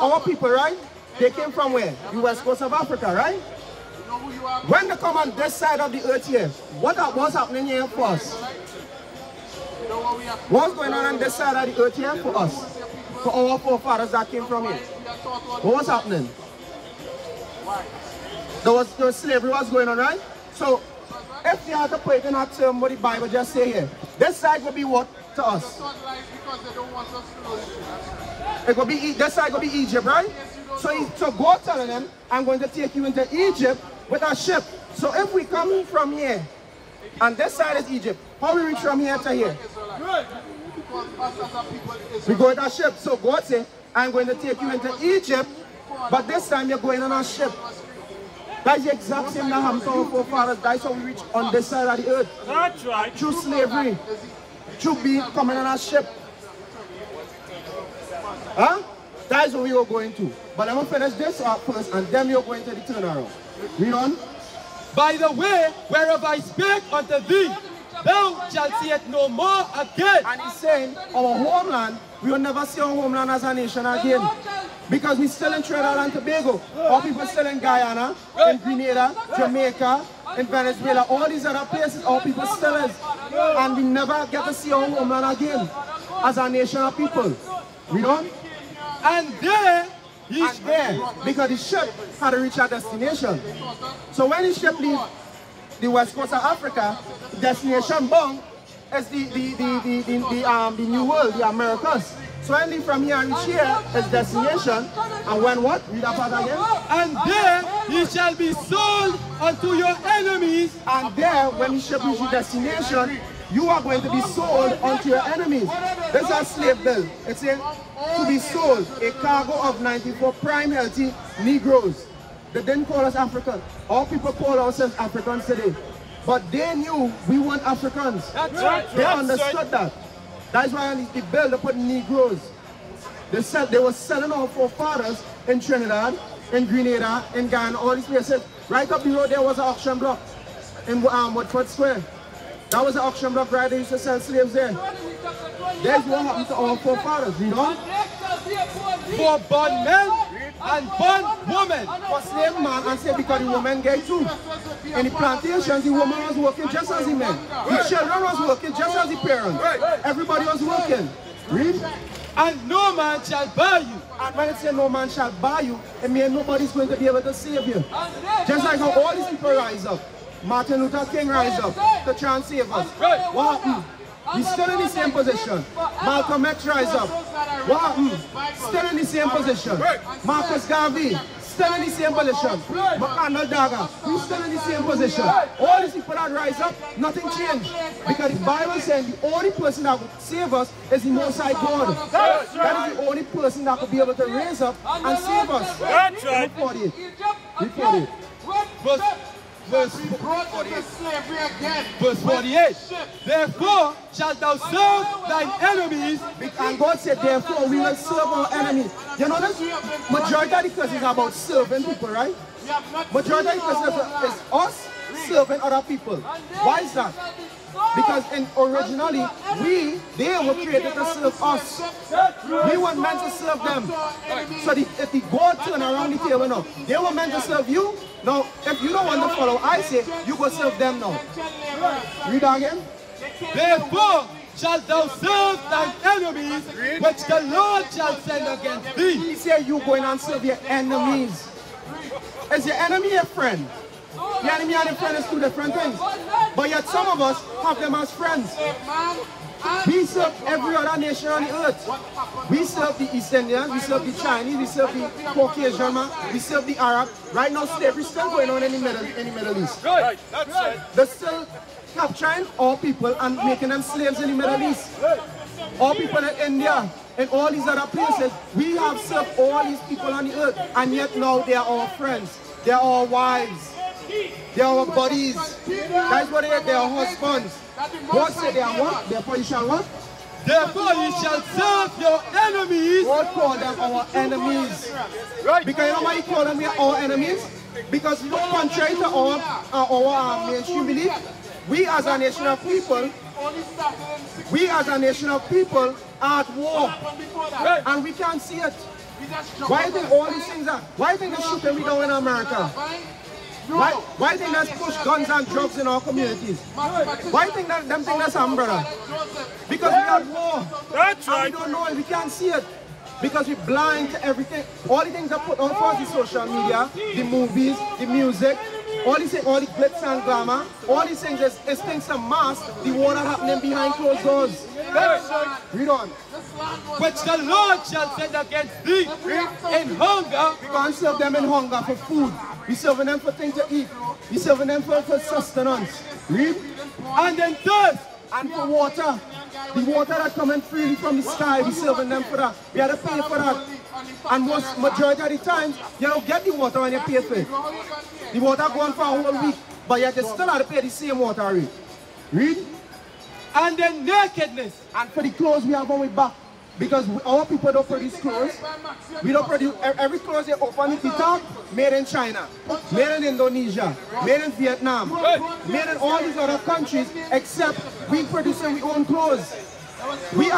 our people, right? They came from where? The west coast of Africa, right? When they come on this side of the earth here, what's happening here for us? What's going on this side of the earth here for us? For our forefathers that came from here? What's happening? There was slavery was going on, right? So, if you had to put it in a term what the Bible just say here, this side will be what to us? It will be, this side will be Egypt, right? So God telling them, I'm going to take you into Egypt with a ship. So if we come from here, and this side is Egypt, how we reach from here to here? We go with a ship. So God said, I'm going to take you into Egypt, but this time you're going on a ship. That's the exact same that happened to our forefathers. That's how we reach on this side of the earth. That's right. Through slavery. Through being coming on a ship. Huh? That's where we are going to. But I'm going to finish this up first, and then we are going to the turnaround. Read on. By the way, whereof I spake unto thee, thou shalt see it no more again. And he's saying, our homeland, we will never see our homeland as a nation again. Because we're still in Trinidad and Tobago. Our people still in Guyana, in Grenada, Jamaica, in Venezuela, all these other places, our people still is. And we never get to see our homeland again as a nation of people. Read on. And there, because the ship had to reach our destination. So when the ship leaves the west coast of Africa, destination bound is the new world, the Americas. So when leave from here and reach here is destination, and when what? Read that part again. And there ye shall be sold unto your enemies. And there, when the ship reaches destination, you are going to be sold unto your enemies. This is a slave bill. It says to be sold, a cargo of 94 prime healthy Negroes. They didn't call us Africans. All people call ourselves Africans today. But they knew we weren't Africans. That's right. They understood that. That's why on the bill they put Negroes. They were selling our forefathers in Trinidad, in Grenada, in Ghana, all these places. Right up the road there was an auction block in Woodford Square. That was an auction block right there. They used to sell slaves there. That's what happened to our forefathers, you know? For bondmen and bondwomen. For slave man and slave because the woman gay too. In the plantations, the woman was working just as the men. The children was working just as the parents. Everybody was working. Read. And no man shall buy you. And when it says no man shall buy you, it means nobody's going to be able to save you. Just like how all these people rise up. Martin Luther King rise up to try and save us. What happened? He's still in the same position. Malcolm X rise up. What happened? Still in the same position. Marcus Garvey, still in the same position. McConnell Dagger, he's still in the same position. All these people that rise up, nothing changed. Because the Bible says the only person that would save us is the Most High God. That is the only person that could be able to raise up and save us. That's right. Read 48. Verse 48. Therefore shalt thou serve thine enemies. And God said, therefore we will serve our enemies. You know this? Majority of the curses is about serving people, right? Majority of the curses is us serving other people. Why is that? Because originally, they were created to serve us. We weren't meant to serve them. So if the God turn around the table now, they were meant to serve you. Now, if you don't want to follow, I say, you go serve them now. Read again. Therefore shalt thou serve thine enemies, which the Lord shall send against thee. He said you going and serve your enemies. Is your enemy a friend? The enemy and a friend is two different things. But yet some of us have them as friends. We serve every other nation on the earth. We serve the East Indians, we serve the Chinese, we serve the Caucasian man, we serve the Arab. Right now slavery is still going on in the Middle East. Right, that's it. They're still capturing all people and making them slaves in the Middle East. All people in India and all these other places, we have served all these people on the earth, and yet now they are our friends, they are our wives, they are our buddies. That's what they are, they are husbands. God said they are what? Therefore you shall what? Therefore ye shall serve your enemies. God called them our enemies. Right. Because you know why he called them our enemies? Because contrary to our mainstream belief, we as a nation of people, are at war. And we can't see it. Why do you think all these things are? Why do you think they're shooting me down in America? Why do you think let's push guns and drugs in our communities? Why do you think that them think that's something, brother? Because we are war. That's right. And we don't know it, we can't see it. Because we're blind to everything. All the things that put on for us, the social media, the movies, the music, all the glitz and glamour, all these things is things to mask the war that happening behind closed doors. Read on. Which the Lord shall send against thee in hunger. We can't serve them in hunger for food. We're serving them for things to eat. We're serving them for sustenance. Read. And in thirst. And for water. The water that coming freely from the sky, we're serving them for that. We have to pay for that. And majority of the times, you don't get the water when you pay for it. The water going for a whole week, but you still have to pay the same water rate. Read. And then nakedness. And for the clothes we have on our back. Because our people don't produce clothes. We don't produce, every clothes they open the top, made in China, made in Indonesia, made in Vietnam, made in all these other countries, except we producing our own clothes. We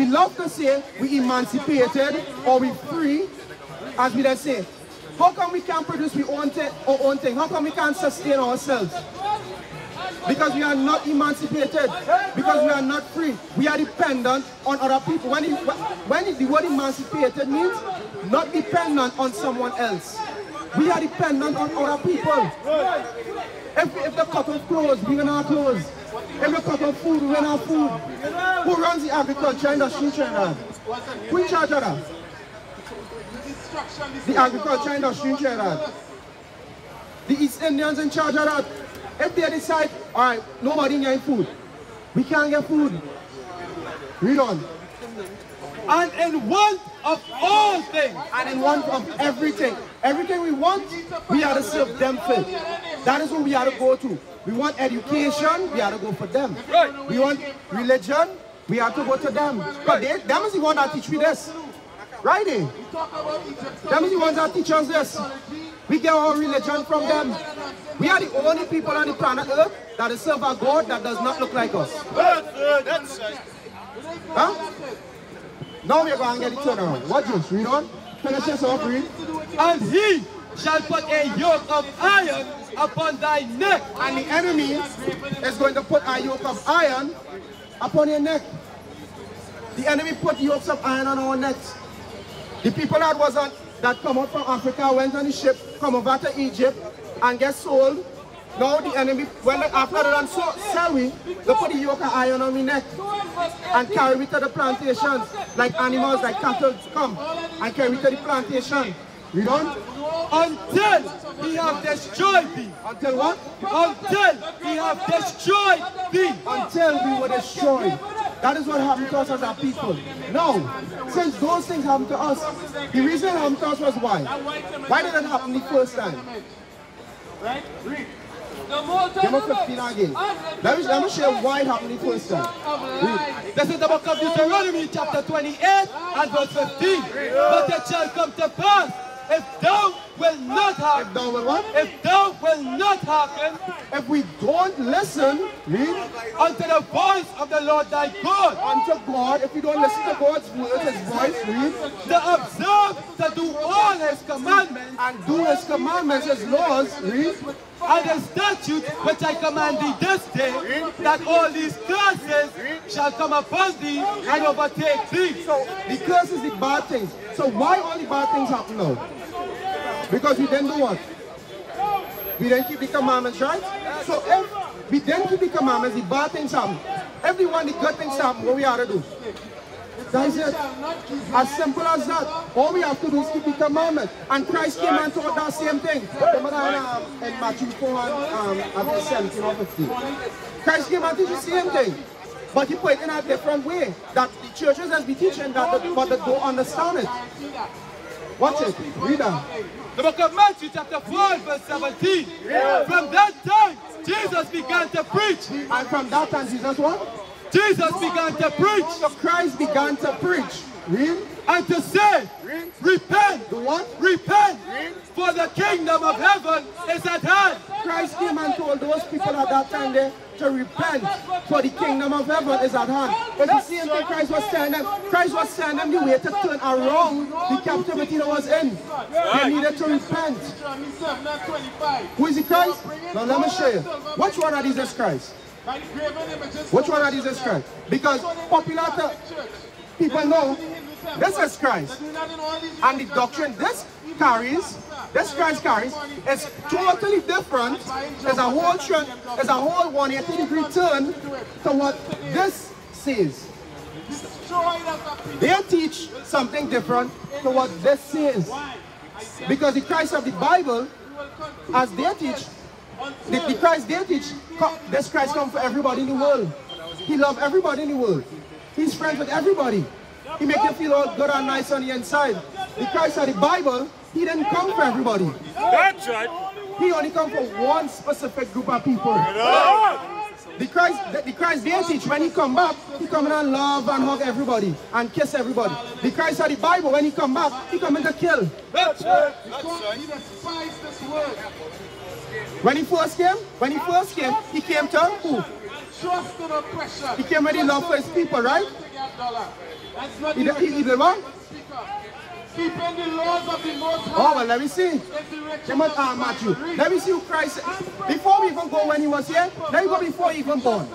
love to say we emancipated or we free, as we then say. How come we can't produce our own thing? How come we can't sustain ourselves? Because we are not emancipated, because we are not free. We are dependent on other people. When the word emancipated means not dependent on someone else. We are dependent on other people. If they cut off clothes, we win our clothes. If they cut off food, we win our food. Who runs the agriculture industry in Trinidad? Who in charge of that? The agriculture industry in Trinidad. The East Indians in charge of that. If they decide, all right, nobody getting food, we can't get food. Read on. And in want of all things. And in want of everything. Everything we want, we are to serve them for. That is what we are to go to. We want education, we are to go for them. We want religion, we have to go to them. But them is the one that teach me this. Right there. Them is the ones that teach us this. We get our religion from them. We are the only people on the planet Earth that serve a God that does not look like us. That's right. Huh? Now we're going to get it turned around. What just? Read on. Finish this off, read. And he shall put a yoke of iron upon thy neck. And the enemy is going to put a yoke of iron upon your neck. The enemy put yokes of iron on our necks. The people that come out from Africa went on the ship, come over to Egypt, and get sold. Now the enemy, after they done sell we, they put the yoke of iron on my neck and carry me to the plantations, like animals, like cattle come and carry me to the plantation. Read on. Until he have destroyed thee. Until what? Until he have destroyed thee. Until we were destroyed. That is what happened to us as our people. Now, since those things happened to us, the reason it happened to us was why? Why did it happen the first time? Right? Read. Number 15 again. Let me share why it happened the first time. Read. This is the book of Deuteronomy chapter 28 and verse 15. But it shall come to pass, if thou will not hearken. If thou will what? If thou will not hearken. If we don't listen, read. Unto the voice of the Lord thy God. Unto God, if we don't listen to God's words, His voice, read. To observe, to do all His commandments. And do His commandments, His laws, read. And the statute which I command thee this day, that all these curses shall come upon thee and overtake thee. So the curse is the bad things. So why all the bad things happen now? Because we didn't do what? We didn't keep the commandments, right? So if we didn't keep the commandments, the bad things happen. Everyone, the good things happen, what we have to do? That's it. As simple as that. All we have to do is keep the commandment. And Christ came and taught that same thing. Remember that in Matthew 4 and 17 or 15. Christ came and teach the same thing. But he put it in a different way. That the churches has been teaching that, but they don't understand it. Watch it. Read that. The book of Matthew chapter 4 verse 17. From that time, Jesus began to preach. And from that time, Jesus what? Jesus began to preach. So Christ began to preach. Read. And to say, repent. The what? Repent. For the kingdom of heaven is at hand. Christ came and told those people at that time there to repent, for the kingdom of heaven is at hand. But the same thing Christ was telling them the way to turn around the captivity that was in. They needed to repent. Who is the Christ? Now let me show you. Which one are these Christ? Which one are these Christ? Because popular people know this is Christ. And the doctrine this Christ carries, is totally different. There's a whole 180-degree turn to what this says. They teach something different to what this says. Because the Christ of the Bible, as they teach, the Christ they teach, this Christ comes for everybody in the world. He loves everybody in the world. He's friends with everybody. He makes you feel all good and nice on the inside. The Christ of the Bible, he didn't come for everybody. That's right. He only come for one specific group of people. The Christ they teach, when he come back, he come in and love and hug everybody and kiss everybody. The Christ of the Bible, when he come back, he come in to kill. That's right. When he first came, he came to who? He came with the love for his people, right? He did what? Keeping the laws of the Most High. Oh, well, let me see. Matthew. Let me see who Christ is. Before we even go when he was here, let me go before he even born.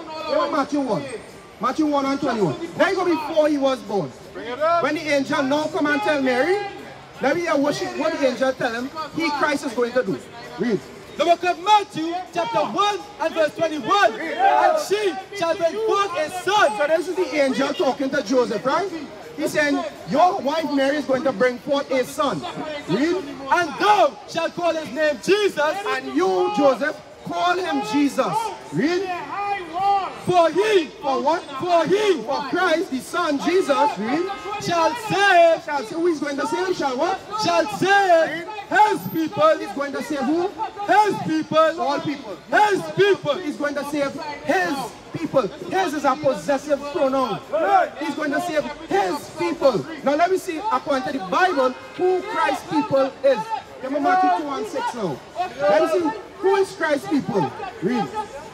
Matthew 1. Matthew 1 and 21. Let me go before he was born. When the angel now come and tell Mary, let me hear what the angel tell him Christ is going to do. Read. The book of Matthew, chapter 1 and verse 21. And she shall bring forth a son. So this is the angel talking to Joseph, right? He's saying, your wife Mary is going to bring forth a son. Read. And thou shalt call his name Jesus. And you, Joseph, call him Jesus. Read. For he, for what? For he, for Christ, the Son, Jesus, read. Shall save. Who is going to save? Shall what? Shall save his people. He's going to save who? His people. All people. His people. He's going to save his people. His is a possessive pronoun. He's going to save his people. Now let me see, according to the Bible, who Christ's people is. Give me Matthew 2 and 6 now. Let me see, who is Christ's people? Read.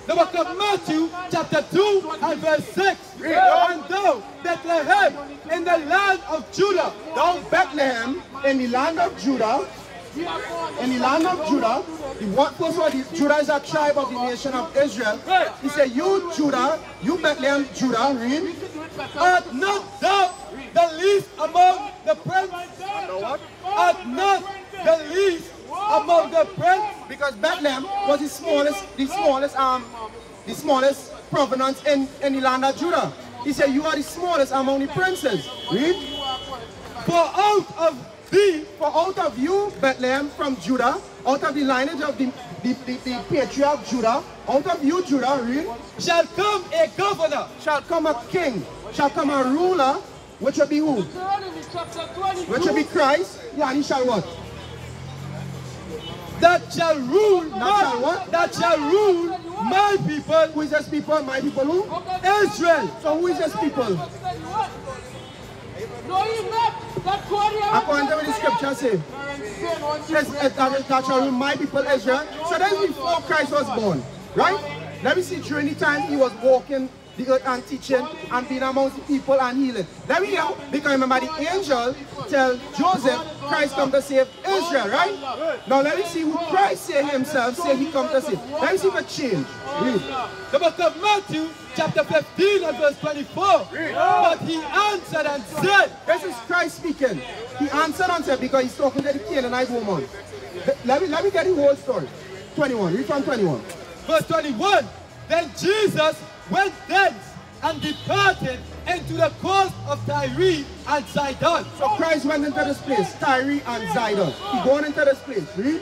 The book of Matthew, chapter 2 and verse 6. And thou, Bethlehem, in the land of Judah. Thou, Bethlehem, in the land of Judah. In the land of Judah. First of all, Judah is a tribe of the nation of Israel. He said, you Judah, you Bethlehem, Judah, read. Art not thou the least among the princes? Art not the least among the princes? Because Bethlehem was the smallest provenance in the land of Judah. He said, you are the smallest among the princes. Read. For out of you, Bethlehem, from Judah, out of the lineage of the patriarch Judah, out of you, Judah, read. Shall come a governor. Shall come a king. Shall come a ruler, which will be who? Which will be Christ. Yeah, and he shall what? That shall rule. That shall rule my people. Who is this people? My people who? Israel. So who is this people? No, he's not. According to what the scripture says, that shall rule my people Israel. So that is before Christ was born, right? Let me see, during the time he was walking the earth and teaching and being amongst the people and healing. Let me hear, because remember the angel tell Joseph Christ come to save Israel, right? Now let me see who Christ say himself, say he come to save. Let me see if it change. Read. The book of Matthew, chapter 15 and verse 24. But he answered and said, this is Christ speaking. He answered and said, because he's talking to the Canaanite woman. Let me get the whole story. 21, read from 21. Verse 21. Then Jesus went thence and departed into the coast of Tyre and Sidon. So Christ went into this place, Tyre and Sidon. He going into this place. Read.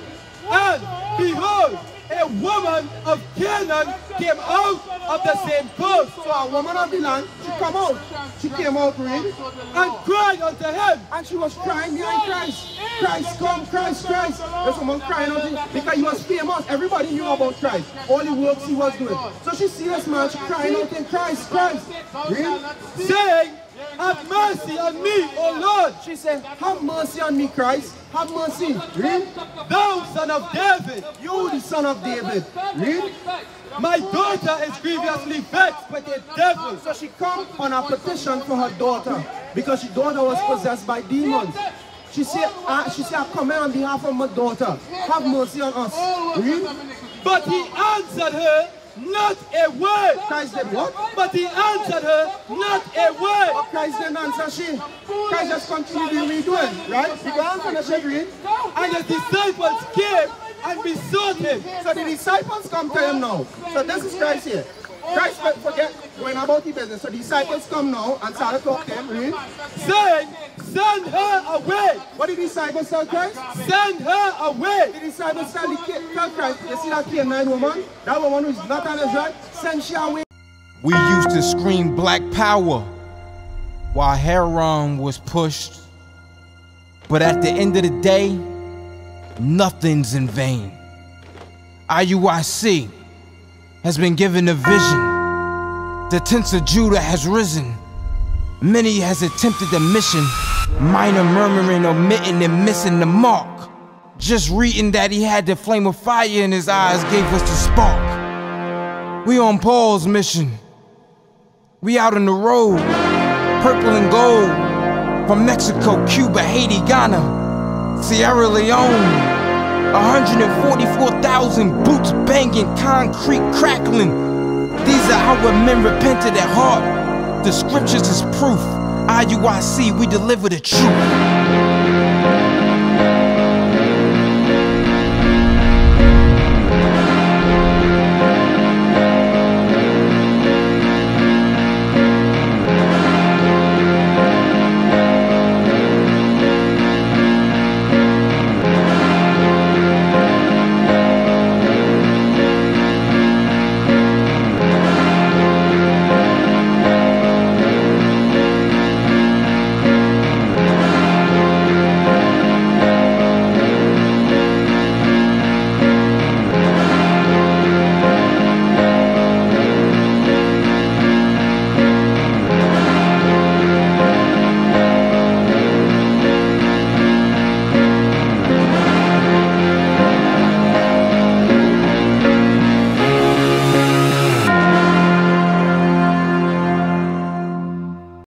And behold, a woman of Canaan came out of the same coast. So a woman of the land, she come out. She came out, read. And cried unto him. And she was crying behind Christ. Christ come, Christ, Christ. There's someone crying out to him because he was famous. Everybody knew about Christ. All the works he was doing. So she see this man, she crying out in Christ, Christ. Read. Saying, have mercy on me, O Lord. She said, have mercy on me, Christ. Have mercy. Read. Thou son of David. You, the son of David. Read. My daughter is grievously vexed with a devil. So she come on a petition for her daughter because her daughter was possessed by demons. She said, I come here on behalf of my daughter. Have mercy on us. Read. But he answered her, not a word. Christ did what? But he answered her, not a word. But Christ didn't answer she. Christ just continued redoing, right? You go on finish it, read. And his disciples came and besought him. So the disciples come to him now. So this is Christ here. Christ forget going about the business. So the disciples come now and start to talk to him, read. Saying, send her away. What did the disciples tell Christ? Send her away. The disciples tell Christ, you see that Canaanite woman? That woman who is not on his right? Send she away. We used to scream black power while Heron was pushed. But at the end of the day, nothing's in vain. IUIC has been given a vision. The tents of Judah has risen. Many has attempted the mission. Minor murmuring, omitting, and missing the mark. Just reading that he had the flame of fire in his eyes gave us the spark. We on Paul's mission. We out on the road, purple and gold. From Mexico, Cuba, Haiti, Ghana, Sierra Leone. 144,000 boots banging, concrete crackling. These are our men repented at heart. The scriptures is proof. IUIC, we deliver the truth.